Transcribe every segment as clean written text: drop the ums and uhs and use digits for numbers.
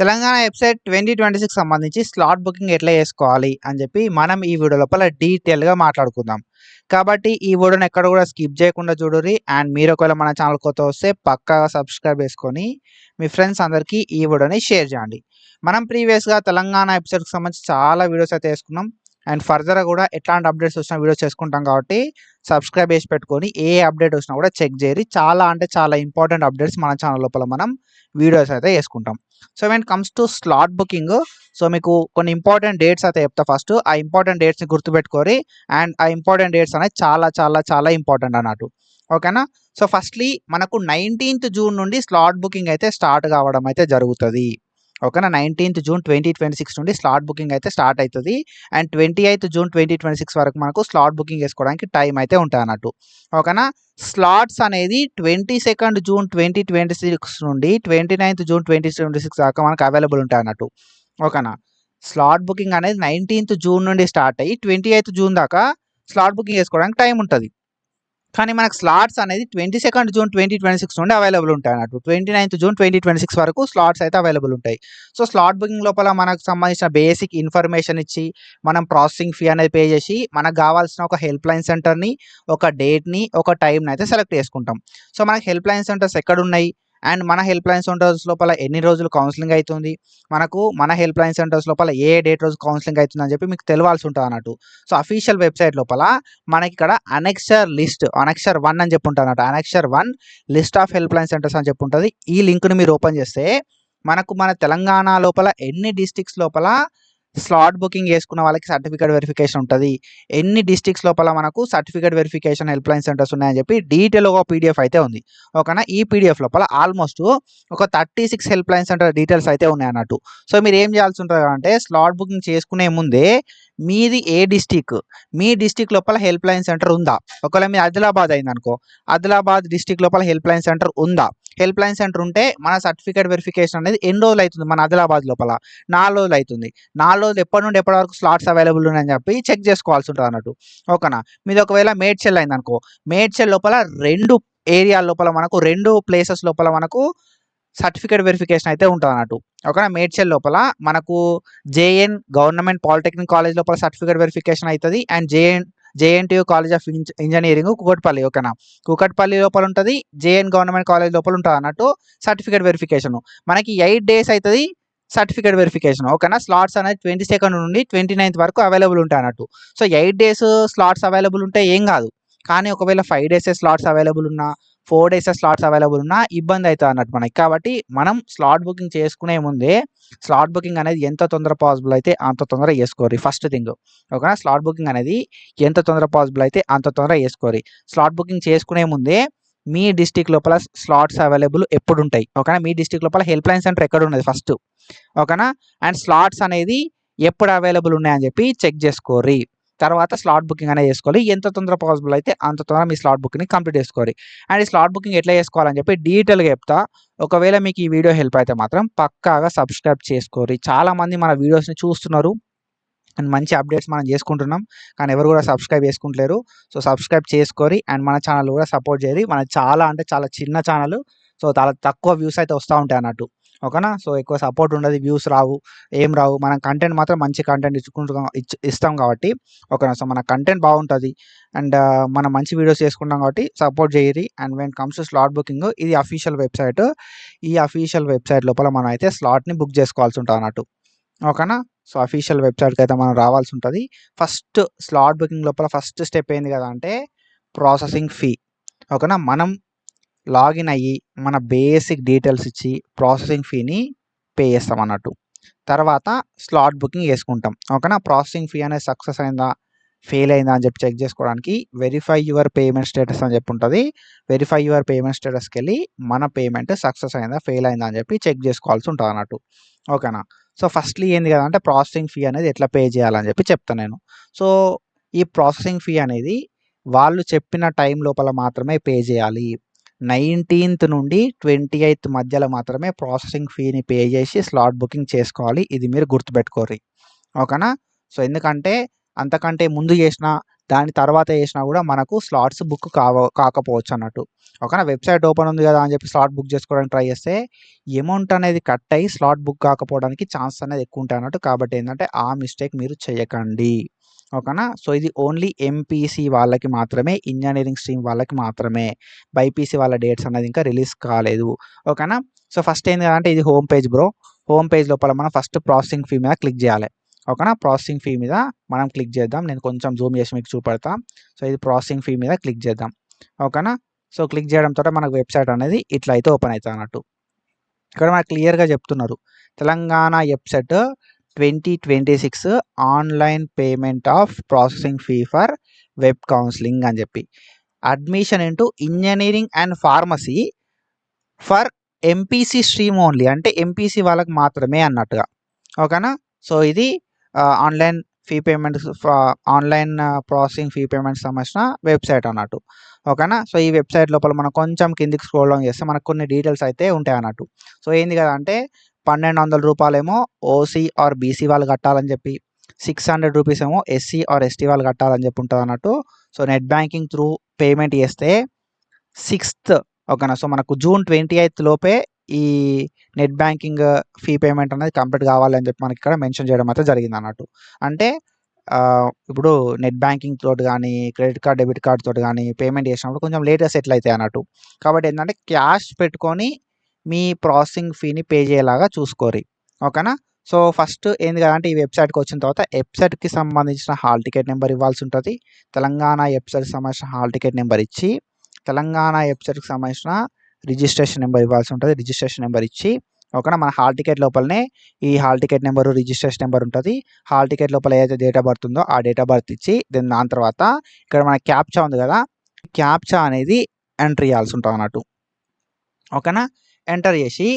Telangana website 2026 సంబంధించి slot booking ఎట్లా చేసుకోవాలి అని చెప్పి మనం ఈ వీడియో లోపల డీటెయిల్‌గా మాట్లాడుకుందాం. కాబట్టి ఈ వీడియోని ఎక్కడ కూడా స్కిప్ చేయకుండా చూడుర్రి. అండ్ మీరు ఒకవేళ మన ఛానల్ కొత్త వస్తే పక్కాగా సబ్స్క్రైబ్ చేసుకొని మీ ఫ్రెండ్స్ అందరికీ ఈ వీడియోని షేర్ చేయండి. మనం ప్రీవియస్‌గా తెలంగాణ వెబ్‌సైట్‌కి సంబంధించి చాలా వీడియోస్ అయితే చేసుకున్నాం. అండ్ ఫర్దర్‌గా కూడా ఎట్లాంటి అప్డేట్స్ వచ్చినా వీడియోస్ చేసుకుంటాం కాబట్టి సబ్స్క్రైబ్ చేసి పెట్టుకొని ఏ అప్డేట్ వచ్చినా కూడా చెక్ చేయరి. చాలా అంటే చాలా ఇంపార్టెంట్ అప్డేట్స్ మన ఛానల్ లోపల మనం వీడియోస్ అయితే చేసుకుంటాం. So when comes to slot booking, so మీకు కొన్ని ఇంపార్టెంట్ డేట్స్ అయితే చెప్తా. ఫస్ట్ ఆ ఇంపార్టెంట్ డేట్స్ని గుర్తుపెట్టుకోరి. అండ్ ఆ ఇంపార్టెంట్ డేట్స్ అనేది చాలా చాలా చాలా ఇంపార్టెంట్ అన్నట్టు. ఓకేనా. సో ఫస్ట్లీ మనకు 19th జూన్ నుండి స్లాట్ బుకింగ్ అయితే స్టార్ట్ కావడం అయితే జరుగుతుంది. ఓకేనా. 19th జూన్ 2026 నుండి స్లాట్ బుకింగ్ అయితే స్టార్ట్ అవుతుంది. అండ్ 28th జూన్ 2026 వరకు మనకు స్లాట్ బుకింగ్ చేసుకోవడానికి టైం అయితే ఉంటుంది అన్నట్టు. ఓకేనా. స్లాట్స్ అనేది 22nd జూన్ 2026 నుండి 29th జూన్ 2026 దాకా మనకు అవైలబుల్ ఉంటాయి అన్నట్టు. ఓకేనా. స్లాట్ బుకింగ్ అనేది 19th జూన్ నుండి స్టార్ట్ అయ్యి 28th జూన్ దాకా స్లాట్ బుకింగ్ చేసుకోవడానికి టైం ఉంటుంది. కానీ మనకు స్లాట్స్ అనేది 22nd జూన్ 2026 నుండి అవైలబుల్ ఉంటాయి అన్నట్టు. 29th జూన్ 2026 వరకు స్లాట్స్ అయితే అవైలబుల్ ఉంటాయి. సో స్లాట్ బుకింగ్ లోపల మనకు సంబంధించిన బేసిక్ ఇన్ఫర్మేషన్ ఇచ్చి మనం ప్రాసెసింగ్ ఫీ అనేది పే చేసి మనకు కావాల్సిన ఒక హెల్ప్ లైన్ సెంటర్ని, ఒక డేట్ని, ఒక టైంని అయితే సెలెక్ట్ చేసుకుంటాం. సో మనకి హెల్ప్ లైన్ సెంటర్స్ ఎక్కడున్నాయి అండ్ మన హెల్ప్ లైన్ సెంటర్స్ లోపల ఎన్ని రోజులు కౌన్సిలింగ్ అవుతుంది, మనకు మన హెల్ప్ లైన్ సెంటర్స్ లోపల ఏ డేట్ రోజు కౌన్సిలింగ్ అవుతుంది అని చెప్పి మీకు తెలియాల్సి ఉంటుంది అన్నట్టు. సో అఫీషియల్ వెబ్సైట్ లోపల మనకి ఇక్కడ అనెక్సర్ 1 అని చెప్పి ఉంటుంది అన్నట్టు. Annexure 1 list of help line centres అని చెప్పి ఉంటుంది. ఈ లింక్ని మీరు ఓపెన్ చేస్తే మనకు మన తెలంగాణ లోపల ఎన్ని డిస్ట్రిక్ట్స్ లోపల స్లాట్ బుకింగ్ చేసుకున్న వాళ్ళకి సర్టిఫికేట్ వెరిఫికేషన్ ఉంటుంది, ఎన్ని డిస్ట్రిక్ట్స్ లోపల మనకు certificate verification help line centres ఉన్నాయని చెప్పి డీటెయిల్ ఒక పీడిఎఫ్ అయితే ఉంది. ఓకేనా. ఈ పీడిఎఫ్ లోపల ఆల్మోస్ట్ ఒక 36 హెల్ప్ లైన్ సెంటర్ డీటెయిల్స్ అయితే ఉన్నాయి అన్నట్టు. సో మీరు ఏం చేయాల్సి ఉంటుంది అంటే స్లాట్ బుకింగ్ చేసుకునే ముందే మీది ఏ డిస్టిక్, మీ డిస్టిక్ లోపల హెల్ప్ లైన్ సెంటర్ ఉందా. ఒకవేళ మీ ఆదిలాబాద్ అయిందనుకో, ఆదిలాబాద్ డిస్టిక్ లోపల హెల్ప్ లైన్ సెంటర్ ఉందా. హెల్ప్ లైన్ సెంటర్ ఉంటే మన సర్టిఫికేట్ వెరిఫికేషన్ అనేది ఎన్ని రోజులు అవుతుంది మన ఆదిలాబాద్ లోపల, 4 రోజులు అవుతుంది. 4 రోజులు ఎప్పటి నుండి ఎప్పటి వరకు స్లాట్స్ అవైలబుల్ ఉన్నాయని చెప్పి చెక్ చేసుకోవాల్సి ఉంటుంది అన్నట్టు. ఓకేనా. మీది ఒకవేళ మేడ్చల్ అయిందనుకో, మేడ్చల్ లోపల 2 ఏరియా లోపల మనకు 2 ప్లేసెస్ లోపల మనకు సర్టిఫికేట్ వెరిఫికేషన్ అయితే ఉంటుంది అన్నట్టు. ఓకేనా. మేడ్చల్ లోపల మనకు జేఎన్ గవర్నమెంట్ పాలిటెక్నిక్ కాలేజ్ లోపల సర్టిఫికేట్ వెరిఫికేషన్ అవుతుంది. And JNTU college of engineering Kukatpally. ఓకేనా. కూకట్పల్లి లోపల ఉంటుంది, జేఎన్ గవర్నమెంట్ కాలేజ్ లోపల ఉంటుంది అన్నట్టు సర్టిఫికేట్ వెరిఫికేషన్. మనకి 8 days అవుతుంది సర్టిఫికేట్ వెరిఫికేషన్. ఓకేనా. స్లాట్స్ అనేది 22nd నుండి 29th వరకు అవైలబుల్ ఉంటాయి అన్నట్టు. సో 8 days స్లాట్స్ అవైలబుల్ ఉంటే ఏం కాదు. కానీ ఒకవేళ 5 days స్లాట్స్ అవైలబుల్ ఉన్నా, 4 days స్లాట్స్ అవైలబుల్ ఉన్నా ఇబ్బంది అవుతుంది అన్నట్టు మనకి. కాబట్టి మనం స్లాట్ బుకింగ్ చేసుకునే ముందే స్లాట్ బుకింగ్ అనేది ఎంత తొందర పాసిబుల్ అయితే అంత తొందరగా చేసుకోరి. First thing. ఓకేనా. స్లాట్ బుకింగ్ అనేది ఎంత తొందర పాసిబుల్ అయితే అంత తొందరగా చేసుకోరి. స్లాట్ బుకింగ్ చేసుకునే ముందే మీ డిస్టిక్ లోపల స్లాట్స్ అవైలబుల్ ఎప్పుడు ఉంటాయి. ఓకేనా. మీ డిస్టిక్ లోపల హెల్ప్ లైన్ సెంటర్ ఎక్కడ ఉన్నది ఫస్ట్. ఓకేనా. అండ్ స్లాట్స్ అనేది ఎప్పుడు అవైలబుల్ ఉన్నాయని చెప్పి చెక్ చేసుకోరి. తర్వాత స్లాట్ బుకింగ్ అనేది చేసుకోవాలి. ఎంత తొందర పాసిబుల్ అయితే అంత తొందర మీ స్లాట్ బుకింగ్ని కంప్లీట్ చేసుకోవాలి. అండ్ ఈ స్లాట్ బుకింగ్ ఎట్లా చేసుకోవాలని చెప్పి డీటెయిల్గా చెప్తా. ఒకవేళ మీకు ఈ వీడియో హెల్ప్ అయితే మాత్రం పక్కాగా సబ్స్క్రైబ్ చేసుకోరి. చాలామంది మన వీడియోస్ని చూస్తున్నారు అండ్ మంచి అప్డేట్స్ మనం చేసుకుంటున్నాం, కానీ ఎవరు కూడా సబ్స్క్రైబ్ చేసుకుంటలేరు. సో సబ్స్క్రైబ్ చేసుకోరి అండ్ మన ఛానల్ కూడా సపోర్ట్ చేయరి. మన చాలా అంటే చాలా చిన్న ఛానల్, సో చాలా తక్కువ వ్యూస్ అయితే వస్తూ ఉంటాయి అన్నట్టు. ఓకేనా. సో ఎక్కువ సపోర్ట్ ఉండదు, వ్యూస్ రావు, ఏం రావు. మనం కంటెంట్ మాత్రం మంచి కంటెంట్ ఇస్తాం కాబట్టి. ఓకేనా. సో మన కంటెంట్ బాగుంటుంది అండ్ మనం మంచి వీడియోస్ చేసుకుంటాం కాబట్టి సపోర్ట్ చేయరి. And when comes to slot booking, ఇది అఫీషియల్ వెబ్సైట్. ఈ అఫీషియల్ వెబ్సైట్ లోపల మనం అయితే స్లాట్ని బుక్ చేసుకోవాల్సి ఉంటుంది అన్నట్టు. ఓకేనా. సో అఫీషియల్ వెబ్సైట్కి అయితే మనం రావాల్సి ఉంటుంది. ఫస్ట్ స్లాట్ బుకింగ్ లోపల ఫస్ట్ స్టెప్ ఏంది కదా అంటే ప్రాసెసింగ్ ఫీ. ఓకేనా. మనం లాగిన్ అయ్యి మన బేసిక్ డీటెయిల్స్ ఇచ్చి ప్రాసెసింగ్ ఫీని పే చేస్తాం అన్నట్టు. తర్వాత స్లాట్ బుకింగ్ చేసుకుంటాం. ఓకేనా. ప్రాసెసింగ్ ఫీ అనేది సక్సెస్ అయిందా ఫెయిల్ అయిందా అని చెప్పి చెక్ చేసుకోవడానికి వెరిఫై యువర్ పేమెంట్ స్టేటస్ అని చెప్పి ఉంటుంది. వెరిఫై యువర్ పేమెంట్ స్టేటస్కి వెళ్ళి మన పేమెంట్ సక్సెస్ అయిందా ఫెయిల్ అయిందా అని చెప్పి చెక్ చేసుకోవాల్సి ఉంటుంది అన్నట్టు. ఓకేనా. సో ఫస్ట్లీ ఏంది కదా అంటే ప్రాసెసింగ్ ఫీ అనేది ఎట్లా పే చేయాలని చెప్పి చెప్తాను నేను. సో ఈ ప్రాసెసింగ్ ఫీ అనేది వాళ్ళు చెప్పిన టైం లోపల మాత్రమే పే చేయాలి. 19th నుండి 28th మధ్యలో మాత్రమే ప్రాసెసింగ్ ఫీని పే చేసి స్లాట్ బుకింగ్ చేసుకోవాలి. ఇది మీరు గుర్తుపెట్టుకోర్రి. ఓకేనా. సో ఎందుకంటే అంతకంటే ముందు చేసినా దాని తర్వాత చేసినా కూడా మనకు స్లాట్స్ బుక్ కాకపోవచ్చు అన్నట్టు. ఓకేనా. వెబ్సైట్ ఓపెన్ ఉంది కదా అని చెప్పి స్లాట్ బుక్ చేసుకోవడానికి ట్రై చేస్తే అమౌంట్ అనేది కట్ అయ్యి స్లాట్ బుక్ కాకపోవడానికి ఛాన్స్ అనేది ఎక్కువ ఉంటాయి అన్నట్టు. కాబట్టి ఏంటంటే ఆ మిస్టేక్ మీరు చేయకండి. ఓకేనా. సో ఇది ఓన్లీ ఎంపీసీ వాళ్ళకి మాత్రమే, ఇంజనీరింగ్ స్ట్రీమ్ వాళ్ళకి మాత్రమే. బైపీసీ వాళ్ళ డేట్స్ అనేది ఇంకా రిలీజ్ కాలేదు. ఓకేనా. సో ఫస్ట్ ఏంది అంటే ఇది home page bro. Home page లోపల మనం ఫస్ట్ ప్రాసెసింగ్ ఫీ మీద క్లిక్ చేయాలి. ఓకేనా. ప్రాసెసింగ్ ఫీ మీద మనం క్లిక్ చేద్దాం. నేను కొంచెం జూమ్ చేసి మీకు చూపెడతా. సో ఇది ప్రాసెసింగ్ ఫీ మీద క్లిక్ చేద్దాం. ఓకేనా. సో క్లిక్ చేయడంతో మనకు వెబ్సైట్ అనేది ఇట్లా అయితే ఓపెన్ అవుతుంది అన్నట్టు. ఇక్కడ మనకు క్లియర్గా చెప్తున్నారు Telangana website 2026 online payment of processing fee for web counselling అని చెప్పి. Admission into engineering and pharmacy for MPC stream only, అంటే ఎంపీసీ వాళ్ళకి మాత్రమే అన్నట్టుగా. ఓకేనా. సో ఇది online fee payment, online processing fee payment సంబంధించిన వెబ్సైట్ అన్నట్టు. ఓకేనా. సో ఈ వెబ్సైట్ లోపల మనం కొంచెం కిందికి స్క్రోల్ డౌన్ చేస్తే మనకు కొన్ని డీటెయిల్స్ అయితే ఉంటాయి అన్నట్టు. సో ఏంది కదా అంటే 1200 రూపాయలేమో ఓసీ ఆర్ బీసీ వాళ్ళు కట్టాలని చెప్పి, 600 రూపీస్ ఏమో ఎస్సీ ఆర్ ఎస్టీ వాళ్ళు కట్టాలని చెప్పి ఉంటుంది అన్నట్టు. So net banking through payment చేస్తే 6th, ఓకేనా. సో మనకు జూన్ 28 లోపే ఈ నెట్ బ్యాంకింగ్ ఫీ పేమెంట్ అనేది కంప్లీట్ కావాలని చెప్పి మనకి ఇక్కడ మెన్షన్ చేయడం అయితే జరిగింది అన్నట్టు. అంటే ఇప్పుడు నెట్ బ్యాంకింగ్ తోటి కానీ, క్రెడిట్ కార్డ్, డెబిట్ కార్డ్ తోటి కానీ పేమెంట్ చేసినప్పుడు కొంచెం లేట్గా సెటిల్ అవుతాయి అన్నట్టు. కాబట్టి ఏంటంటే క్యాష్ పెట్టుకొని మీ ప్రాసెసింగ్ ఫీని పే చేయేలాగా చూసుకోరి. ఓకేనా. సో ఫస్ట్ ఏంది కదంటే ఈ వెబ్సైట్కి వచ్చిన తర్వాత వెబ్సైట్కి సంబంధించిన హాల్ టికెట్ నెంబర్ ఇవ్వాల్సి ఉంటుంది. తెలంగాణ వెబ్సైట్కి సంబంధించిన హాల్ టికెట్ నెంబర్ ఇచ్చి, తెలంగాణ వెబ్సైట్కి సంబంధించిన రిజిస్ట్రేషన్ నెంబర్ ఇవ్వాల్సి ఉంటుంది. రిజిస్ట్రేషన్ నెంబర్ ఇచ్చి, ఓకేనా. మన హాల్ టికెట్ లోపలనే ఈ hall ticket number, registration number ఉంటుంది. హాల్ టికెట్ లోపల ఏదైతే డేట్ ఆఫ్ బర్త్ ఉందో ఆ డేట్ ఆఫ్ బర్త్ ఇచ్చి, దాని తర్వాత ఇక్కడ మన క్యాప్చా ఉంది కదా, క్యాప్చా అనేది ఎంటర్ చేయాల్సి ఉంటుంది అన్నట్టు. ఓకేనా. ఎంటర్ చేసి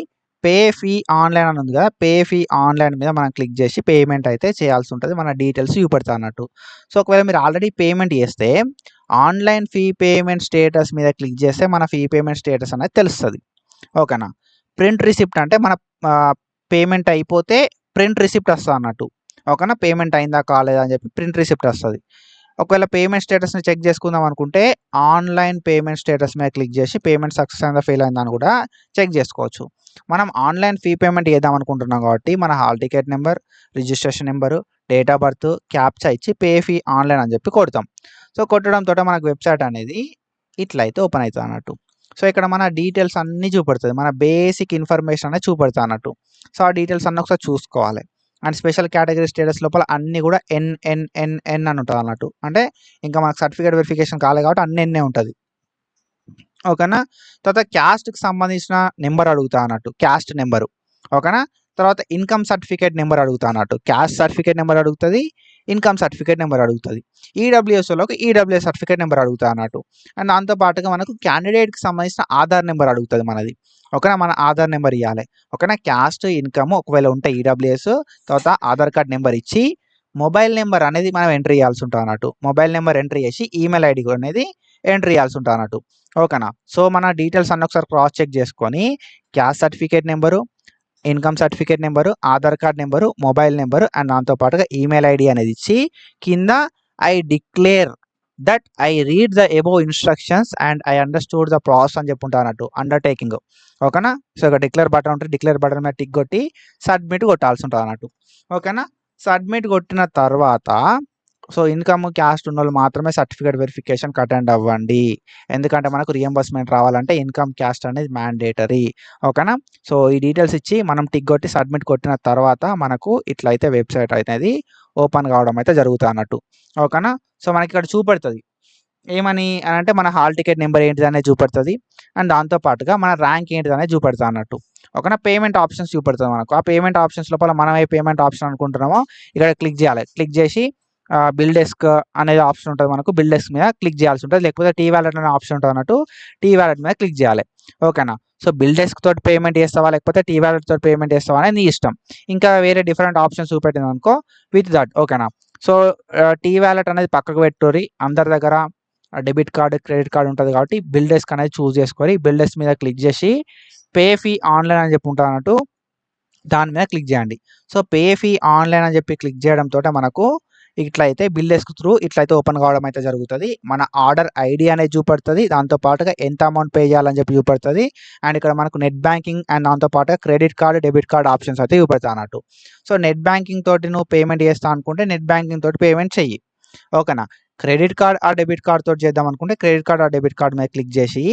పే ఫీ ఆన్లైన్ అని ఉంది కదా, పే ఫీ ఆన్లైన్ మీద మనం క్లిక్ చేసి పేమెంట్ అయితే చేయాల్సి ఉంటుంది. మన డీటెయిల్స్ చూపెడతా అన్నట్టు. సో ఒకవేళ మీరు ఆల్రెడీ పేమెంట్ చేస్తే ఆన్లైన్ ఫీ పేమెంట్ స్టేటస్ మీద క్లిక్ చేస్తే మన ఫీ పేమెంట్ స్టేటస్ అనేది తెలుస్తుంది. ఓకేనా. ప్రింట్ రిసిప్ట్ అంటే మన పేమెంట్ అయిపోతే ప్రింట్ రిసిప్ట్ వస్తుంది అన్నట్టు. ఓకేనా. పేమెంట్ అయిందా కాలేదా అని చెప్పి ప్రింట్ రిసిప్ట్ వస్తుంది. ఒకవేళ పేమెంట్ స్టేటస్ని చెక్ చేసుకుందాం అనుకుంటే ఆన్లైన్ పేమెంట్ స్టేటస్ మీద క్లిక్ చేసి పేమెంట్ సక్సెస్ అయిందా ఫెయిల్ అయిందని కూడా చెక్ చేసుకోవచ్చు. మనం ఆన్లైన్ ఫీ పేమెంట్ చేద్దాం అనుకుంటున్నాం కాబట్టి మన hall ticket number, registration number, date of birth, captcha ఇచ్చి పే ఫీ ఆన్లైన్ అని చెప్పి కొడతాం. సో కొట్టడంతో మనకు వెబ్సైట్ అనేది ఇట్లా అయితే ఓపెన్ అవుతుంది అన్నట్టు. సో ఇక్కడ మన డీటెయిల్స్ అన్నీ చూపెడుతుంది, మన బేసిక్ ఇన్ఫర్మేషన్ అనేది చూపెడుతుంది అన్నట్టు. సో ఆ డీటెయిల్స్ అన్నీ ఒకసారి చూసుకోవాలి. అండ్ స్పెషల్ కేటగిరీ స్టేటస్ లోపల అన్నీ కూడా ఎన్ అని ఉంటుంది అన్నట్టు. అంటే ఇంకా మనకు సర్టిఫికేట్ వెరిఫికేషన్ కాలేదు కాబట్టి అన్ని ఎన్నే ఉంటుంది. ఓకేనా. తర్వాత క్యాస్ట్కి సంబంధించిన నెంబర్ అడుగుతా అన్నట్టు, క్యాస్ట్ నెంబరు. ఓకేనా. తర్వాత ఇన్కమ్ సర్టిఫికేట్ నెంబర్ అడుగుతా అన్నట్టు. క్యాస్ట్ సర్టిఫికేట్ నెంబర్ అడుగుతుంది, ఇన్కమ్ సర్టిఫికేట్ నెంబర్ అడుగుతుంది. ఈడబ్ల్యూఎస్లోకి ఈడబ్ల్యూఎస్ సర్టిఫికేట్ నెంబర్ అడుగుతా అన్నట్టు. అండ్ దాంతో పాటుగా మనకు క్యాండిడేట్కి సంబంధించిన ఆధార్ నెంబర్ అడుగుతుంది మనది. ఓకేనా. మన ఆధార్ నెంబర్ ఇవ్వాలి. ఓకేనా. క్యాస్ట్, ఇన్కమ్ ఒకవేళ ఉంటే ఈడబ్ల్యూఎస్, తర్వాత ఆధార్ కార్డ్ నెంబర్ ఇచ్చి మొబైల్ నెంబర్ అనేది మనం ఎంట్రీ చేయాల్సి ఉంటుంది అన్నట్టు. మొబైల్ నెంబర్ ఎంట్రీ చేసి ఈమెయిల్ ఐడి అనేది ఎంట్రీ చేయాల్సి ఉంటుంది అన్నట్టు. ఓకేనా. సో మన డీటెయిల్స్ అన్నీ ఒకసారి క్రాస్ చెక్ చేసుకొని caste certificate number, income certificate number, Aadhaar card number, mobile number and దాంతో పాటుగా ఈమెయిల్ ఐడి అనేది ఇచ్చి కింద I declare that I read the above instructions and I understood the process అని చెప్పుంటా అన్నట్టు, అండర్టేకింగ్. ఓకేనా. సో ఇక డిక్లేర్ బటన్ ఉంటుంది, డిక్లేర్ బటన్ మీద టిక్ కొట్టి సబ్మిట్ కొట్టాల్సి ఉంటుంది అన్నట్టు. ఓకేనా. సబ్మిట్ కొట్టిన తర్వాత సో ఇన్కమ్ క్యాస్ట్ ఉన్న వాళ్ళు మాత్రమే సర్టిఫికేట్ వెరిఫికేషన్కి అటెండ్ అవ్వండి. ఎందుకంటే మనకు రియంబర్స్మెంట్ రావాలంటే ఇన్కమ్ క్యాస్ట్ అనేది మ్యాండేటరీ. ఓకేనా. సో ఈ డీటెయిల్స్ ఇచ్చి మనం టిక్ కొట్టి సబ్మిట్ కొట్టిన తర్వాత మనకు ఇట్లయితే వెబ్సైట్ అనేది ఓపెన్ కావడం అయితే జరుగుతుంది అన్నట్టు. ఓకేనా. సో మనకి ఇక్కడ చూపెడుతుంది ఏమని అని అంటే మన హాల్ టికెట్ నెంబర్ ఏంటిది అనేది చూపెడుతుంది. అండ్ దాంతో పాటుగా మన ర్యాంక్ ఏంటిది అనేది చూపెడుతుంది అన్నట్టు. ఓకేనా. పేమెంట్ ఆప్షన్స్ చూపెడుతుంది మనకు. ఆ పేమెంట్ ఆప్షన్స్ లోపల మనం ఏ పేమెంట్ ఆప్షన్ అనుకుంటున్నామో ఇక్కడ క్లిక్ చేయాలి. క్లిక్ చేసి బిల్ డెస్క్ అనేది ఆప్షన్ ఉంటుంది మనకు, బిల్ డెస్క్ మీద క్లిక్ చేయాల్సి ఉంటుంది. లేకపోతే టీ వ్యాలెట్ అనే ఆప్షన్ ఉంటుంది అన్నట్టు, టీ వ్యాలెట్ మీద క్లిక్ చేయాలి. ఓకేనా. సో బిల్ డెస్క్ తోటి పేమెంట్ చేస్తావా లేకపోతే టీ వ్యాలెట్ తోటి పేమెంట్ చేస్తావా అనేది నీ ఇష్టం. ఇంకా వేరే డిఫరెంట్ ఆప్షన్స్ చూపెట్టింది అనుకో విత్ దట్. ఓకేనా. సో టీ వ్యాలెట్ అనేది పక్కకు పెట్టుకోరి. అందరి దగ్గర డెబిట్ కార్డు, క్రెడిట్ కార్డు ఉంటుంది కాబట్టి బిల్ డెస్క్ అనేది చూస్ చేసుకొని బిల్ డెస్క్ మీద క్లిక్ చేసి పే ఫీ ఆన్లైన్ అని చెప్పి ఉంటుంది అన్నట్టు, దాని మీద క్లిక్ చేయండి. సో పే ఫీ ఆన్లైన్ అని చెప్పి క్లిక్ చేయడంతో మనకు ఇట్లయితే బిల్ డెస్క్ త్రూ ఇట్లయితే ఓపెన్ కావడం అయితే జరుగుతుంది. మన ఆర్డర్ ఐడి అనేది చూపెడుతుంది, దాంతో పాటుగా ఎంత అమౌంట్ పే చేయాలని చెప్పి చూపెడుతుంది. అండ్ ఇక్కడ మనకు నెట్ బ్యాంకింగ్ అండ్ దాంతో పాటుగా credit card, debit card options అయితే చూపెడతా అన్నట్టు. సో నెట్ బ్యాంకింగ్ తోటి నువ్వు పేమెంట్ చేస్తా అనుకుంటే నెట్ బ్యాంకింగ్ తోటి పేమెంట్ చెయ్యి, ఓకేనా. క్రెడిట్ కార్డ్ ఆ డెబిట్ కార్డ్ తోటి చేద్దాం అనుకుంటే క్రెడిట్ కార్డ్ ఆ డెబిట్ కార్డ్ మీద క్లిక్ చేసి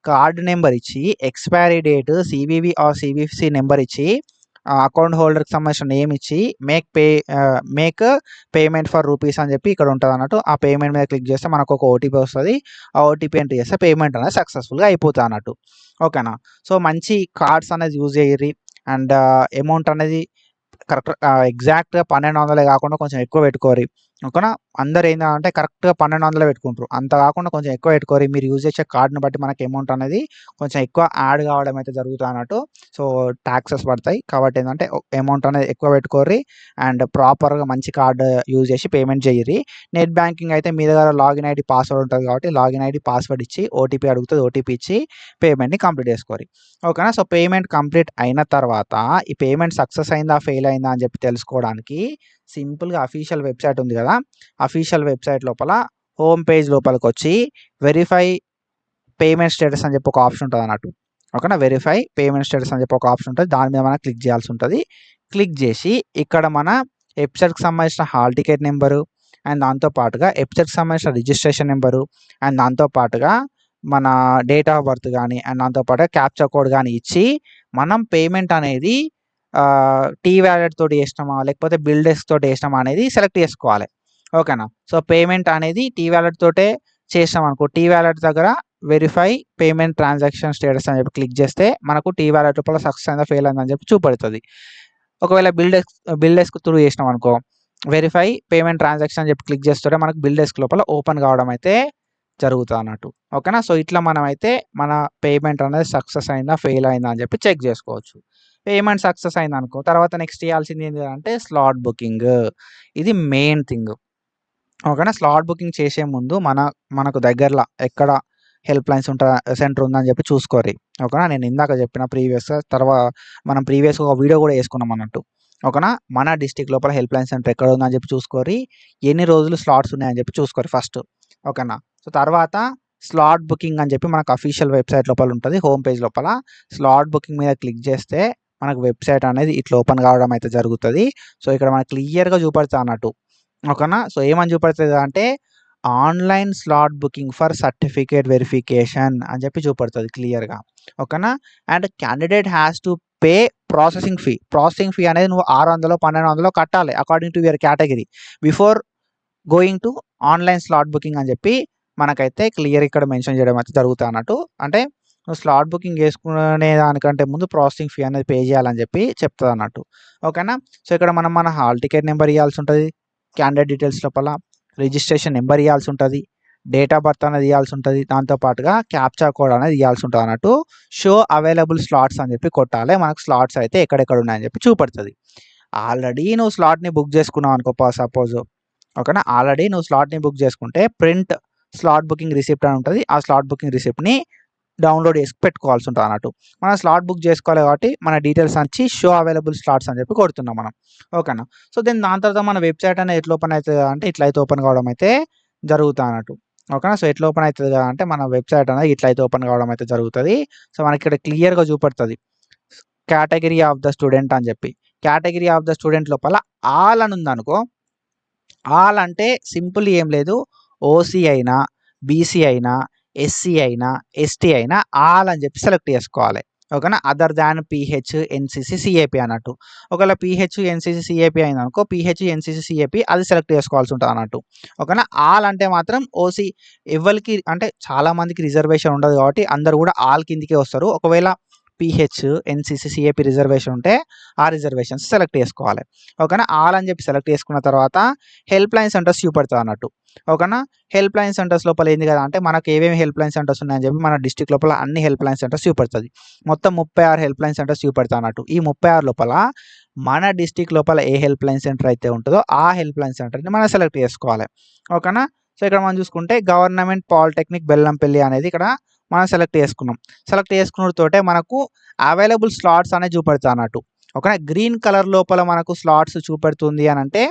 కార్డ్ నెంబర్ ఇచ్చి expiry date, CVV or CVC number ఇచ్చి అకౌంట్ హోల్డర్కి సంబంధించిన నేమ్ ఇచ్చి మేక్ పేమెంట్ ఫర్ రూపీస్ అని చెప్పి ఇక్కడ ఉంటుంది అన్నట్టు. ఆ పేమెంట్ మీద క్లిక్ చేస్తే మనకు ఒక ఓటీపీ వస్తుంది. ఆ ఓటీపీ ఎంటర్ చేస్తే పేమెంట్ అనేది సక్సెస్ఫుల్గా అయిపోతుంది అన్నట్టు, ఓకేనా. సో మంచి కార్డ్స్ అనేది యూజ్ చేయరి అండ్ అమౌంట్ అనేది కరెక్ట్ ఎగ్జాక్ట్గా 1200 కాకుండా కొంచెం ఎక్కువ పెట్టుకోరి, ఓకేనా. అందరు ఏంటంటే కరెక్ట్గా 1200 పెట్టుకుంటారు, అంత కాకుండా కొంచెం ఎక్కువ పెట్టుకోరి. మీరు యూజ్ చేసే కార్డుని బట్టి మనకి అమౌంట్ అనేది కొంచెం ఎక్కువ యాడ్ కావడం అయితే జరుగుతుంది అన్నట్టు. సో ట్యాక్సెస్ పడతాయి కాబట్టి ఏంటంటే అమౌంట్ అనేది ఎక్కువ పెట్టుకోరి అండ్ ప్రాపర్గా మంచి కార్డు యూజ్ చేసి పేమెంట్ చేయరి. నెట్ బ్యాంకింగ్ అయితే మీ దగ్గర లాగిన్ ఐడి పాస్వర్డ్ ఉంటుంది కాబట్టి లాగిన్ ఐడి పాస్వర్డ్ ఇచ్చి ఓటీపీ అడుగుతుంది, ఓటీపీ ఇచ్చి పేమెంట్ని కంప్లీట్ చేసుకోరి, ఓకేనా. సో పేమెంట్ కంప్లీట్ అయిన తర్వాత ఈ పేమెంట్ సక్సెస్ అయిందా ఫెయిల్ అయిందా అని చెప్పి తెలుసుకోవడానికి సింపుల్గా అఫీషియల్ వెబ్సైట్ ఉంది కదా, అఫీషియల్ వెబ్సైట్ లోపల హోమ్ పేజ్ లోపలికి వచ్చి వెరిఫై పేమెంట్ స్టేటస్ అని చెప్పి ఒక ఆప్షన్ ఉంటుంది అన్నట్టు, ఓకేనా. వెరిఫై పేమెంట్ స్టేటస్ అని చెప్పి ఒక ఆప్షన్ ఉంటుంది, దాని మీద మనం క్లిక్ చేయాల్సి ఉంటుంది. క్లిక్ చేసి ఇక్కడ మన వెబ్సైట్కి సంబంధించిన హాల్ టికెట్ నెంబరు అండ్ దాంతో పాటుగా వెబ్సైట్కి సంబంధించిన రిజిస్ట్రేషన్ నెంబరు అండ్ దాంతో పాటుగా మన డేట్ ఆఫ్ బర్త్ కానీ అండ్ దాంతో పాటుగా క్యాప్చర్ కోడ్ కానీ ఇచ్చి మనం పేమెంట్ అనేది టీ వ్యాలెట్ తోటి చేసినామా లేకపోతే బిల్ డెస్క్ తోటి చేసినామా అనేది సెలెక్ట్ చేసుకోవాలి, ఓకేనా. సో పేమెంట్ అనేది టీ వ్యాలెట్ తోటే చేసినాం అనుకో, టీ వ్యాలెట్ దగ్గర వెరిఫై పేమెంట్ ట్రాన్సాక్షన్ స్టేటస్ అని చెప్పి క్లిక్ చేస్తే మనకు టీ వ్యాలెట్ లోపల సక్సెస్ అయిందా ఫెయిల్ అయిందా అని చెప్పి చూపెడుతుంది. ఒకవేళ బిల్ డెస్క్ త్రూ చేసినాం అనుకో, వెరిఫై పేమెంట్ ట్రాన్సాక్షన్ అని చెప్పి క్లిక్ చేస్తుంటే మనకు బిల్ డెస్క్ లోపల ఓపెన్ కావడం అయితే జరుగుతుంది అన్నట్టు, ఓకేనా. సో ఇట్లా మనం అయితే మన పేమెంట్ అనేది సక్సెస్ అయిందా ఫెయిల్ అయిందా అని చెప్పి చెక్ చేసుకోవచ్చు. పేమెంట్ సక్సెస్ అయింది అనుకో, తర్వాత నెక్స్ట్ చేయాల్సింది ఏంటి అంటే స్లాట్ బుకింగ్. ఇది మెయిన్ థింగ్, ఓకేనా. స్లాట్ బుకింగ్ చేసే ముందు మనకు దగ్గరలో ఎక్కడ హెల్ప్ లైన్స్ సెంటర్ ఉందని చెప్పి చూసుకోరి, ఓకేనా. నేను ఇందాక చెప్పిన మనం ప్రీవియస్గా ఒక వీడియో కూడా వేసుకున్నాం అన్నట్టు, ఓకేనా. మన డిస్టిక్ లోపల హెల్ప్ లైన్ సెంటర్ ఎక్కడ ఉందని చెప్పి చూసుకోరి, ఎన్ని రోజులు స్లాట్స్ ఉన్నాయని చెప్పి చూసుకోరి ఫస్ట్, ఓకేనా. సో తర్వాత స్లాట్ బుకింగ్ అని చెప్పి మనకు అఫీషియల్ వెబ్సైట్ లోపల ఉంటుంది, హోమ్ పేజ్ లోపల స్లాట్ బుకింగ్ మీద క్లిక్ చేస్తే మనకు వెబ్సైట్ అనేది ఇట్లా ఓపెన్ కావడం అయితే జరుగుతుంది. సో ఇక్కడ మనకు క్లియర్గా చూపడుతుంది అన్నట్టు, ఓకేనా. సో ఏమని చూపడుతుంది అంటే online slot booking for certificate verification అని చెప్పి చూపడుతుంది క్లియర్గా, ఓకేనా. And candidate has to pay processing fee అనేది నువ్వు 600 1200 కట్టాలి according to your category before going to online slot booking అని చెప్పి మనకైతే క్లియర్ ఇక్కడ మెన్షన్ చేయడం అయితే జరుగుతుంది అన్నట్టు. అంటే నువ్వు స్లాట్ బుకింగ్ చేసుకునే దానికంటే ముందు ప్రాసెసింగ్ ఫీ అనేది పే చేయాలని చెప్పి చెప్తుంది అన్నట్టు, ఓకేనా. సో ఇక్కడ మన హాల్ టికెట్ నెంబర్ ఇవ్వాల్సి ఉంటుంది, క్యాండిడేట్ డీటెయిల్స్ లోపల రిజిస్ట్రేషన్ నెంబర్ ఇవ్వాల్సి ఉంటుంది, డేట్ ఆఫ్ బర్త్ అనేది ఇవ్వాల్సి ఉంటుంది, దాంతోపాటుగా క్యాప్చర్ కోడ్ అనేది ఇవ్వాల్సి ఉంటుంది అన్నట్టు. షో అవైలబుల్ స్లాట్స్ అని చెప్పి కొట్టాలి, మనకు స్లాట్స్ అయితే ఎక్కడెక్కడ ఉన్నాయని చెప్పి చూపడుతుంది. ఆల్రెడీ నువ్వు స్లాట్ని బుక్ చేసుకున్నావు అనుకో సపోజ్, ఓకేనా. ఆల్రెడీ నువ్వు స్లాట్ని బుక్ చేసుకుంటే ప్రింట్ స్లాట్ బుకింగ్ రిసిప్ట్ అని ఉంటుంది, ఆ స్లాట్ బుకింగ్ రిసిప్ట్ని డౌన్లోడ్ చేసి పెట్టుకోవాల్సి ఉంటుంది అన్నట్టు. మనం స్లాట్ బుక్ చేసుకోవాలి కాబట్టి మన డీటెయిల్స్ వచ్చి షో అవైలబుల్ స్లాట్స్ అని చెప్పి కొడుతున్నాం మనం, ఓకేనా. సో దాని తర్వాత మన వెబ్సైట్ అనేది ఎట్లా ఓపెన్ అవుతుంది అంటే ఇట్లయితే ఓపెన్ కావడం అయితే జరుగుతుంది అన్నట్టు, ఓకేనా. సో ఎట్లా ఓపెన్ అవుతుంది అంటే మన వెబ్సైట్ అనేది ఇట్లయితే ఓపెన్ కావడం అయితే జరుగుతుంది. సో మనకి ఇక్కడ క్లియర్గా చూపడుతుంది కేటగిరీ ఆఫ్ ద స్టూడెంట్ అని చెప్పి. కేటగిరీ ఆఫ్ ద స్టూడెంట్ లోపల ఆల్ అని ఉందనుకో, ఆల్ అంటే సింపుల్ ఏం లేదు, ఓసీ అయినా బీసీ అయినా ఎస్సీ అయినా ఎస్టీ అయినా ఆల్ అని చెప్పి సెలెక్ట్ చేసుకోవాలి, ఓకేనా. Other than pH NCC CAP అన్నట్టు. ఒకవేళ పిహెచ్ ఎన్సీసీ సిఏపి అయింది అనుకో, పిహెచ్ ఎన్సీసీ సిఏపి అది సెలెక్ట్ చేసుకోవాల్సి ఉంటుంది అన్నట్టు, ఓకేనా. ఆల్ అంటే మాత్రం ఓసీ ఎవరికి అంటే చాలా మందికి రిజర్వేషన్ ఉండదు కాబట్టి అందరు కూడా ఆల్ కిందికే వస్తారు. ఒకవేళ పిహెచ్ ఎన్సీసీ సిఏపి రిజర్వేషన్ ఉంటే ఆ రిజర్వేషన్స్ సెలెక్ట్ చేసుకోవాలి, ఓకేనా. ఆల్ అని చెప్పి సెలెక్ట్ చేసుకున్న తర్వాత హెల్ప్ లైన్ సెంటర్స్ చూపెడతారు అన్నట్టు, ఓకేనా. హెల్ప్ లైన్ సెంటర్స్ లోపల ఏంది కదా అంటే మనకు ఏమేమి హెల్ప్ లైన్ సెంటర్స్ ఉన్నాయని చెప్పి మన డిస్టిక్ లోపల అన్ని హెల్ప్ లైన్ సెంటర్స్ చూపెడుతుంది. మొత్తం 36 హెల్ప్ లైన్ సెంటర్స్ చూపెడతా అన్నట్టు. ఈ 36 లోపల మన డిస్టిక్ లోపల ఏ హెల్ప్ లైన్ సెంటర్ అయితే ఉంటుందో ఆ హెల్ప్ లైన్ సెంటర్ని మనం సెలెక్ట్ చేసుకోవాలి, ఓకేనా. సో ఇక్కడ మనం చూసుకుంటే గవర్నమెంట్ పాలిటెక్నిక్ బెల్లంపల్లి అనేది ఇక్కడ మనం సెలెక్ట్ చేసుకున్నాం. సెలెక్ట్ చేసుకున్నతోటే మనకు అవైలబుల్ స్లాట్స్ అనేది చూపెడతా అన్నట్టు, ఓకేనా. గ్రీన్ కలర్ లోపల మనకు స్లాట్స్ చూపెడుతుంది అని అంటే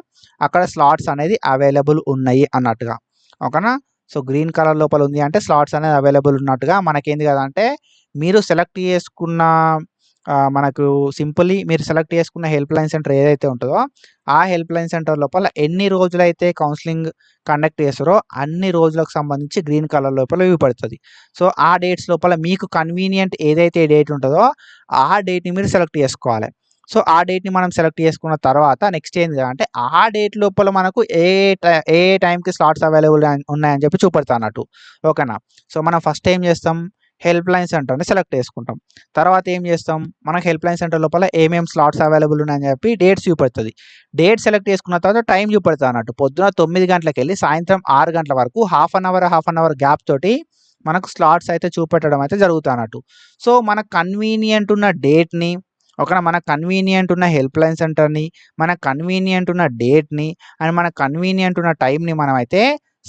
అక్కడ స్లాట్స్ అనేది అవైలబుల్ ఉన్నాయి అన్నట్టుగా. ఓకేనా. సో గ్రీన్ కలర్ లోపల ఉంది అంటే స్లాట్స్ అనేది అవైలబుల్ ఉన్నట్టుగా. మనకేంది కదంటే మీరు సెలెక్ట్ చేసుకున్న మనకు సింపుల్లీ మీరు సెలెక్ట్ చేసుకున్న హెల్ప్ లైన్ సెంటర్ ఏదైతే ఉంటుందో ఆ హెల్ప్ లైన్ సెంటర్ లోపల ఎన్ని రోజులైతే కౌన్సిలింగ్ కండక్ట్ చేస్తారో అన్ని రోజులకు సంబంధించి గ్రీన్ కలర్ లోపల చూపెడుతుంది. సో ఆ డేట్స్ లోపల మీకు కన్వీనియంట్ ఏదైతే డేట్ ఉంటుందో ఆ డేట్ని మీరు సెలెక్ట్ చేసుకోవాలి. సో ఆ డేట్ని మనం సెలెక్ట్ చేసుకున్న తర్వాత నెక్స్ట్ ఏంది అంటే ఆ డేట్ లోపల మనకు ఏ టైంకి స్లాట్స్ అవైలబుల్ ఉన్నాయని చెప్పి చూపెడతా అన్నట్టు. ఓకేనా. సో మనం ఫస్ట్ ఏం చేస్తాం, హెల్ప్ లైన్ సెంటర్ని సెలెక్ట్ చేసుకుంటాం. తర్వాత ఏం చేస్తాం, మనకు హెల్ప్ లైన్ సెంటర్ లోపల ఏమేమి స్లాట్స్ అవైలబుల్ ఉన్నాయని చెప్పి డేట్స్ చూపెడుతుంది. డేట్ సెలెక్ట్ చేసుకున్న తర్వాత టైం చూపెడుతుంది అన్నట్టు. పొద్దున 9 గంటలకు వెళ్ళి సాయంత్రం 6 గంటల వరకు హాఫ్ అన్ అవర్ గ్యాప్ తోటి మనకు స్లాట్స్ అయితే చూపెట్టడం అయితే జరుగుతుంది అన్నట్టు. సో మనకు కన్వీనియంట్ ఉన్న డేట్ని ఓకేనా, మనకు కన్వీనియంట్ ఉన్న హెల్ప్ లైన్ సెంటర్ని, మనకు కన్వీనియంట్ ఉన్న డేట్ని అండ్ మనకు కన్వీనియంట్ ఉన్న టైంని మనం అయితే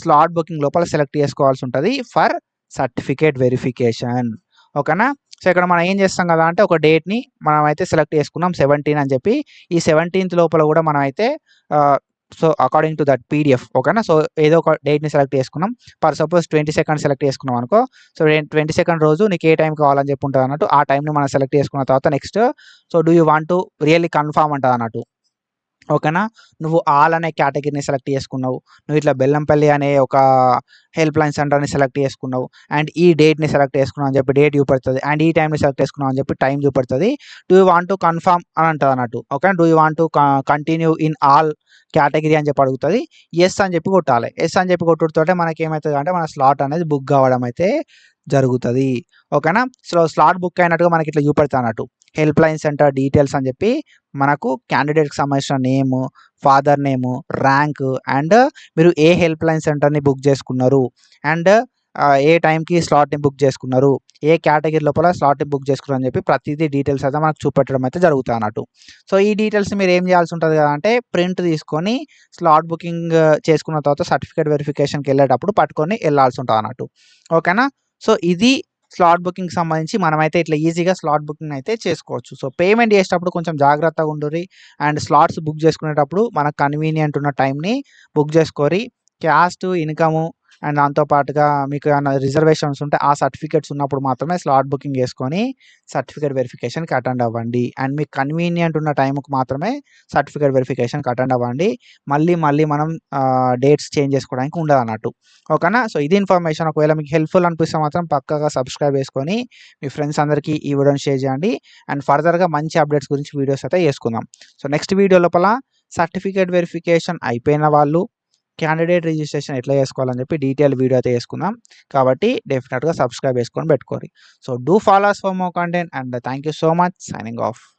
స్లాట్ బుకింగ్ లోపల సెలెక్ట్ చేసుకోవాల్సి ఉంటుంది ఫర్ సర్టిఫికేట్ వెరిఫికేషన్. ఓకేనా. సో ఇక్కడ మనం ఏం చేస్తాం కదా అంటే ఒక డేట్ని మనం అయితే సెలెక్ట్ చేసుకున్నాం 17 అని చెప్పి. ఈ 17th లోపల కూడా మనం అయితే so according to that PDF ఓకేనా. సో ఏదో ఒక డేట్ని సెలెక్ట్ చేసుకున్నాం. ఫర్ సపోజ్ 22nd సెలెక్ట్ చేసుకున్నాం అనుకో. సో 22nd రోజు నీకు ఏ టైం కావాలని చెప్పి ఉంటుంది అన్నట్టు. ఆ టైంని మనం సెలెక్ట్ చేసుకున్న తర్వాత next so do you want to really confirm అంటుంది అన్నట్టు. ఓకేనా. నువ్వు ఆల్ అనే కేటగిరీని సెలెక్ట్ చేసుకున్నావు, నువ్వు ఇట్లా బెల్లంపల్లి అనే ఒక హెల్ప్ లైన్ సెంటర్ని సెలెక్ట్ చేసుకున్నావు అండ్ ఈ డేట్ని సెలెక్ట్ చేసుకున్నావు అని చెప్పి డేట్ చూపెడుతుంది అండ్ ఈ టైంని సెలెక్ట్ చేసుకున్నావు అని చెప్పి టైం చూపెడుతుంది. Do you want to confirm అని అంటుంది అన్నట్టు. Okay. Do you want to continue in all category అని చెప్పి అడుగుతుంది. ఎస్ అని చెప్పి కొట్టాలి. ఎస్ అని చెప్పి కొట్టుడుతోటే మనకి ఏమవుతుంది అంటే మన స్లాట్ అనేది బుక్ కావడం అయితే జరుగుతుంది. ఓకేనా. సో స్లాట్ బుక్ అయినట్టుగా మనకి ఇట్లా చూపెడతా అన్నట్టు. హెల్ప్ లైన్ సెంటర్ డీటెయిల్స్ అని చెప్పి మనకు క్యాండిడేట్కి సంబంధించిన నేము, ఫాదర్ నేము, ర్యాంక్ అండ్ మీరు ఏ హెల్ప్ లైన్ సెంటర్ని బుక్ చేసుకున్నారు అండ్ ఏ టైంకి స్లాట్ని బుక్ చేసుకున్నారు, ఏ కేటగిరీ లోపల స్లాట్ని బుక్ చేసుకున్నారు అని చెప్పి ప్రతిదీ డీటెయిల్స్ అయితే మనకు చూపెట్టడం అయితే జరుగుతుంది అన్నట్టు. సో ఈ డీటెయిల్స్ మీరు ఏం చేయాల్సి ఉంటుంది కదా అంటే ప్రింట్ తీసుకొని స్లాట్ బుకింగ్ చేసుకున్న తర్వాత సర్టిఫికేట్ వెరిఫికేషన్కి వెళ్ళేటప్పుడు పట్టుకొని వెళ్ళాల్సి ఉంటుంది అన్నట్టు. ఓకేనా. సో ఇది స్లాట్ బుకింగ్కి సంబంధించి మనమైతే ఇట్లా ఈజీగా స్లాట్ బుకింగ్ అయితే చేసుకోవచ్చు. సో పేమెంట్ చేసేటప్పుడు కొంచెం జాగ్రత్తగా ఉండుర్రి అండ్ స్లాట్స్ బుక్ చేసుకునేటప్పుడు మనకు కన్వీనియంట్ ఉన్న టైంని బుక్ చేసుకోరి. క్యాస్ట్, ఇన్కము అండ్ దాంతో పాటుగా మీకు ఏమైనా రిజర్వేషన్స్ ఉంటే ఆ సర్టిఫికేట్స్ ఉన్నప్పుడు మాత్రమే స్లాట్ బుకింగ్ చేసుకొని సర్టిఫికేట్ వెరిఫికేషన్కి అటెండ్ అవ్వండి. అండ్ మీకు కన్వీనియంట్ ఉన్న టైంకి మాత్రమే సర్టిఫికేట్ వెరిఫికేషన్కి అటెండ్ అవ్వండి. మళ్ళీ మనం డేట్స్ చేంజ్ చేసుకోవడానికి ఉండదు అన్నట్టు. ఓకేనా. సో ఇది ఇన్ఫర్మేషన్. ఒకవేళ మీకు హెల్ప్ఫుల్ అనిపిస్తే మాత్రం పక్కాగా సబ్స్క్రైబ్ చేసుకొని మీ ఫ్రెండ్స్ అందరికీ ఈ వీడియోని షేర్ చేయండి. అండ్ ఫర్దర్గా మంచి అప్డేట్స్ గురించి వీడియోస్ అయితే చేసుకుందాం. సో నెక్స్ట్ వీడియో లోపల సర్టిఫికేట్ వెరిఫికేషన్ అయిపోయిన వాళ్ళు క్యాండిడేట్ రిజిస్ట్రేషన్ ఎట్లా చేసుకోవాలని చెప్పి డీటెయిల్ వీడియో అయితే చేసుకుందాం. కాబట్టి డెఫినెట్గా సబ్స్క్రైబ్ చేసుకొని పెట్టుకోండి. So do follow us for more content and thank you so much. Signing off.